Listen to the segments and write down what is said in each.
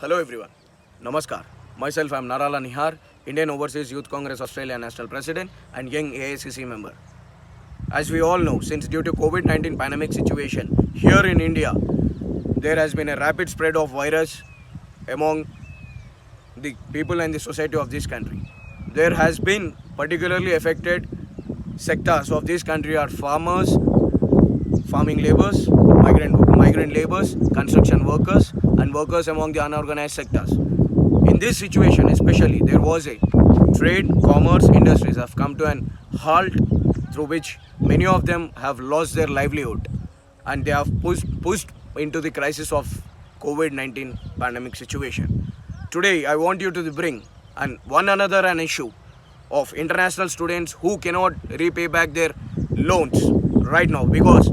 Hello everyone. Namaskar. Myself I am Narala Nihar, Indian Overseas Youth Congress Australia National President and young AICC member. As we all know, since due to COVID-19 pandemic situation here in India, there has been a rapid spread of virus among the people and the society of this country. There has been particularly affected sectors of this country are farmers, farming laborers, migrant laborers, construction workers, and workers among the unorganized sectors. In this situation, especially, there was a trade, commerce, industries have come to an halt, through which many of them have lost their livelihood, and they have pushed into the crisis of COVID-19 pandemic situation. Today, I want you to bring one another an issue of international students who cannot repay back their loans right now because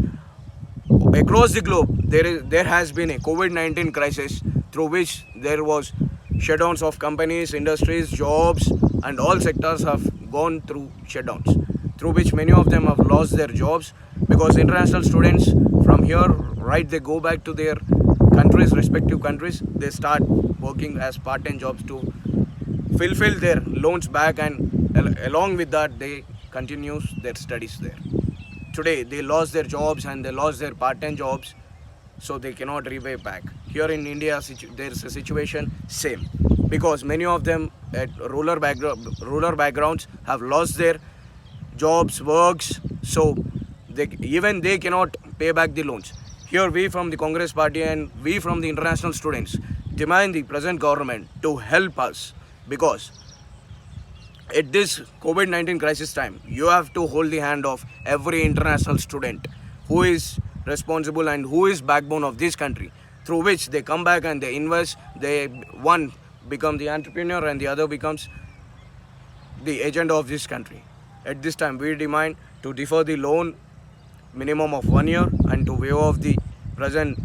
across the globe there has been a COVID-19 crisis through which there was shutdowns of companies, industries, jobs, and all sectors have gone through shutdowns, through which many of them have lost their jobs because international students from here, right, they go back to their countries, respective countries, they start working as part-time jobs to fulfill their loans back, and along with that they continue their studies there. Today they lost their jobs and they lost their part-time jobs, so they cannot repay back. Here in India there is a situation same because many of them at rural backgrounds have lost their jobs, works, so they cannot pay back the loans. Here we from the Congress party and we from the international students demand the present government to help us because at this COVID-19 crisis time, you have to hold the hand of every international student who is responsible and who is backbone of this country, through which they come back and they invest. One become the entrepreneur and the other becomes the agent of this country. At this time, we demand to defer the loan minimum of 1 year and to waive off the present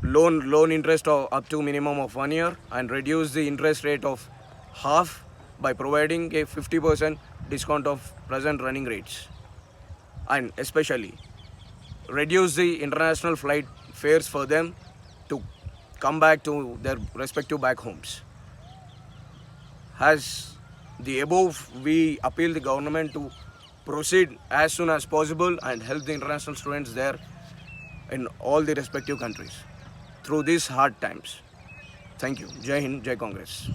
loan interest of up to minimum of 1 year and reduce the interest rate of half by providing a 50% discount of present running rates, and especially reduce the international flight fares for them to come back to their respective back homes. As the above, we appeal the government to proceed as soon as possible and help the international students there in all the respective countries through these hard times. Thank you. Jai Hind, Jai Congress.